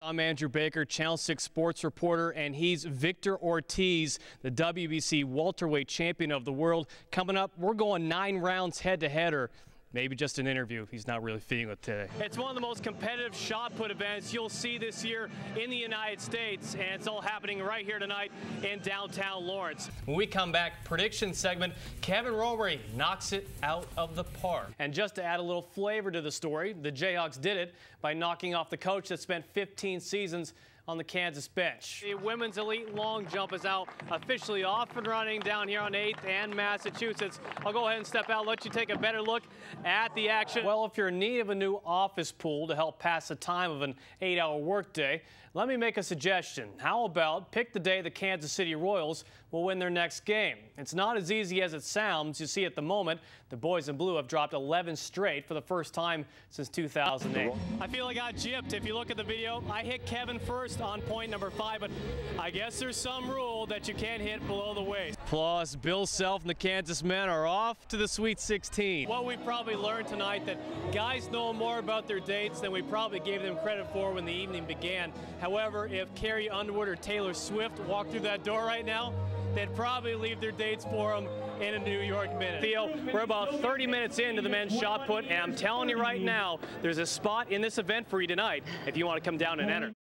I'm Andrew Baker, Channel 6 sports reporter, and he's Victor Ortiz, the WBC welterweight champion of the world. Coming up, we're going 9 rounds head-to-head, or maybe just an interview. He's not really feeling it today. It's one of the most competitive shot put events you'll see this year in the United States, and it's all happening right here tonight in downtown Lawrence. When we come back, prediction segment, Kevin Romery knocks it out of the park. And just to add a little flavor to the story, the Jayhawks did it by knocking off the coach that spent 15 seasons on the Kansas bench. The women's elite long jump is now officially off and running down here on 8th and Massachusetts. I'll go ahead and step out, let you take a better look at the action. Well, if you're in need of a new office pool to help pass the time of an 8-hour workday, let me make a suggestion. How about pick the day the Kansas City Royals will win their next game? It's not as easy as it sounds. You see, at the moment, the boys in blue have dropped 11 straight for the first time since 2008. I feel like I got gypped. If you look at the video, I hit Kevin first on point number 5, but I guess there's some rule that you can't hit below the waist. Plus, Bill Self and the Kansas men are off to the Sweet 16. What we probably learned tonight, that guys know more about their dates than we probably gave them credit for when the evening began. However, if Carrie Underwood or Taylor Swift walked through that door right now, they'd probably leave their dates for them in a New York minute. Theo, we're about 30 minutes into the men's shot put, and I'm telling you right now, there's a spot in this event for you tonight if you want to come down and enter.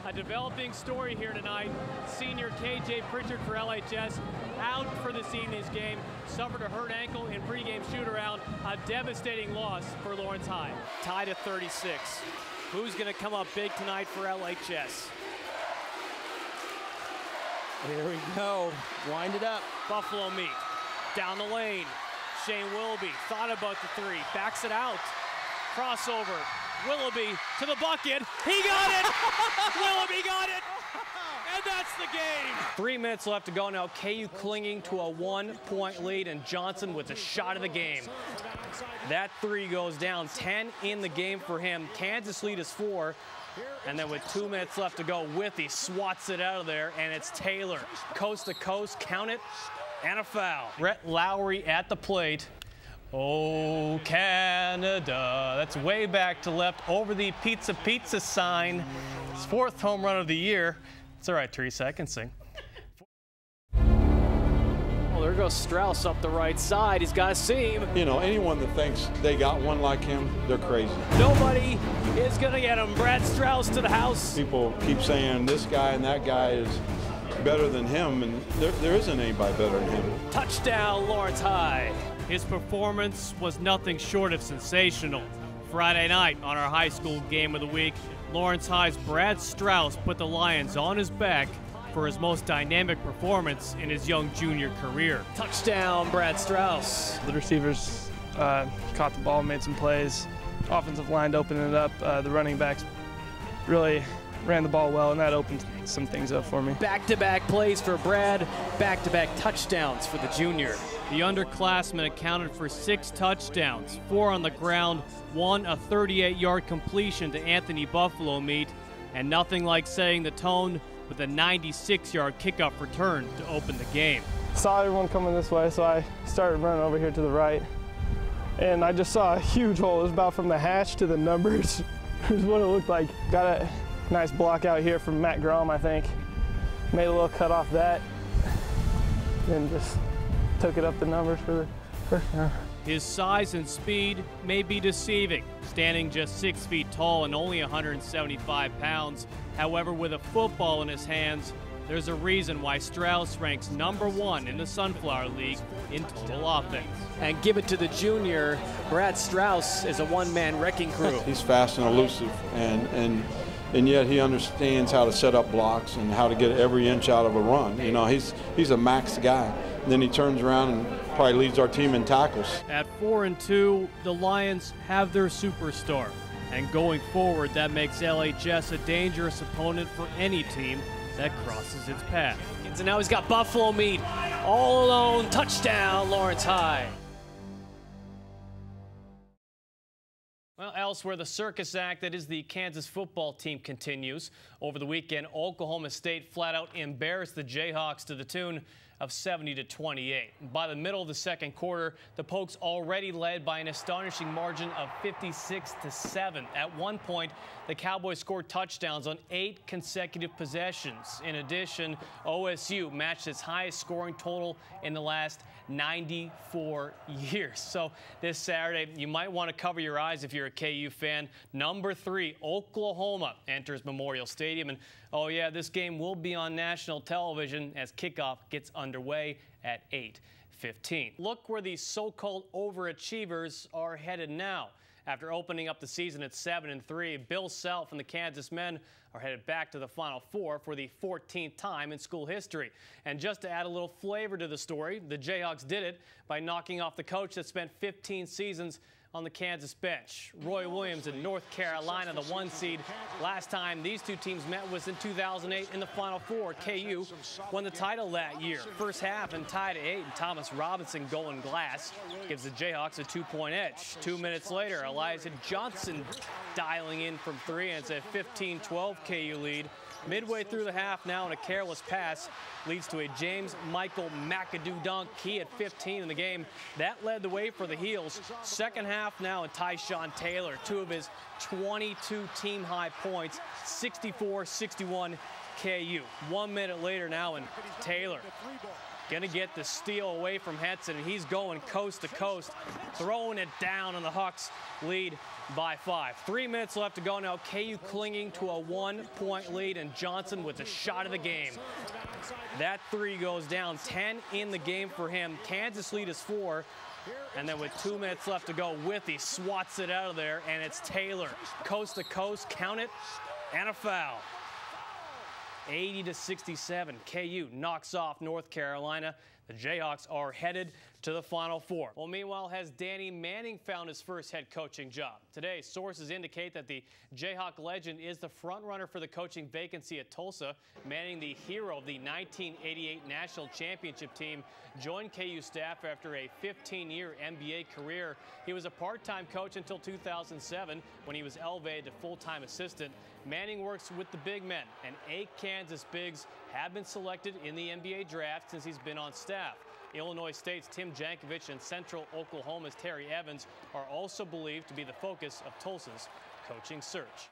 A developing story here tonight. Senior KJ Pritchard for LHS out for this evening's game. Suffered a hurt ankle in pregame shoot-around. A devastating loss for Lawrence High. Tied at 36. Who's going to come up big tonight for LHS? Here we go. Wind it up. Buffalo Meat. Down the lane. Shane Willoughby thought about the 3. Backs it out. Crossover. Willoughby to the bucket. He got it! Willoughby got it! And that's the game. 3 minutes left to go now. KU clinging to a 1-point lead, and Johnson with a shot of the game. That 3 goes down. 10 in the game for him. Kansas lead is 4. And then with 2 minutes left to go, Withey swats it out of there, and it's Taylor. Coast to coast, count it, and a foul. Rhett Lowry at the plate. Oh, Canada. That's way back to left over the Pizza sign. His 4th home run of the year. It's all right, Teresa, I can sing. Oh, there goes Strauss up the right side. He's got a seam. You know, anyone that thinks they got one like him, they're crazy. Nobody is going to get him. Brad Strauss to the house. People keep saying this guy and that guy is better than him, and there isn't anybody better than him. Touchdown, Lawrence High. His performance was nothing short of sensational. Friday night on our high school game of the week, Lawrence High's Brad Strauss put the Lions on his back for his most dynamic performance in his young junior career. Touchdown, Brad Strauss. The receivers caught the ball, made some plays. Offensive line opened it up. The running backs really ran the ball well, and that opened some things up for me. Back-to-back plays for Brad, back-to-back touchdowns for the junior. The underclassman accounted for 6 touchdowns, 4 on the ground, 1 a 38-yard completion to Anthony Buffalo Meat, and nothing like setting the tone with a 96-yard kickoff return to open the game. Saw everyone coming this way, so I started running over here to the right, and I just saw a huge hole. It was about from the hash to the numbers. Here's what it looked like. Got a nice block out here from Matt Grom, I think. Made a little cut off that, then just took it up the numbers for the first down. His size and speed may be deceiving, standing just 6 feet tall and only 175 pounds. However, with a football in his hands, there's a reason why Strauss ranks #1 in the Sunflower League in total offense. And give it to the junior. Brad Strauss is a one-man wrecking crew. He's fast and elusive, and yet he understands how to set up blocks and how to get every inch out of a run. You know, he's a max guy. And then he turns around and probably leads our team in tackles. At 4-2, the Lions have their superstar. And going forward, that makes LHS a dangerous opponent for any team that crosses its path. And now he's got Buffalo Meat all alone. Touchdown, Lawrence High. Well, elsewhere, the circus act that is the Kansas football team continues. Over the weekend, Oklahoma State flat out embarrassed the Jayhawks to the tune of 70-28. By the middle of the second quarter, the Pokes already led by an astonishing margin of 56-7. At one point, the Cowboys scored touchdowns on 8 consecutive possessions. In addition, OSU matched its highest scoring total in the last 94 years. So this Saturday, you might want to cover your eyes if you're a KU fan. Number 3, Oklahoma enters Memorial Stadium. And oh yeah, this game will be on national television as kickoff gets underway at 8:15. Look where these so-called overachievers are headed now. After opening up the season at 7-3, Bill Self and the Kansas men are headed back to the Final Four for the 14th time in school history. And just to add a little flavor to the story, the Jayhawks did it by knocking off the coach that spent 15 seasons on the Kansas bench. Roy Williams in North Carolina, the 1 seed. Last time these two teams met was in 2008 in the Final Four. KU won the title that year. First half and tied at 8, and Thomas Robinson going glass gives the Jayhawks a 2-point edge. 2 minutes later, Elijah Johnson dialing in from 3, and it's a 15-12 KU lead. Midway through the half now, and a careless pass leads to a James Michael McAdoo dunk. He at 15 in the game. That led the way for the Heels. Second half now, and Tyshawn Taylor, 2 of his 22 team-high points, 64-61 KU. 1 minute later now, and Taylor going to get the steal away from Henson, and he's going coast to coast, throwing it down, and the Hawks lead by 5. 3 minutes left to go now. KU clinging to a 1-point lead, and Johnson with the shot of the game. That 3 goes down. 10 in the game for him. Kansas lead is 4. And then with 2 minutes left to go, Withey swats it out of there, and it's Taylor. Coast to coast, count it, and a foul. 80-67, KU knocks off North Carolina. The Jayhawks are headed to the Final Four. Well, meanwhile, has Danny Manning found his first head coaching job? Today, sources indicate that the Jayhawk legend is the front-runner for the coaching vacancy at Tulsa. Manning, the hero of the 1988 National Championship team, joined KU staff after a 15-year NBA career. He was a part-time coach until 2007 when he was elevated to full-time assistant. Manning works with the big men, and 8 Kansas bigs have been selected in the NBA draft since he's been on staff. Illinois State's Tim Jankovich and Central Oklahoma's Terry Evans are also believed to be the focus of Tulsa's coaching search.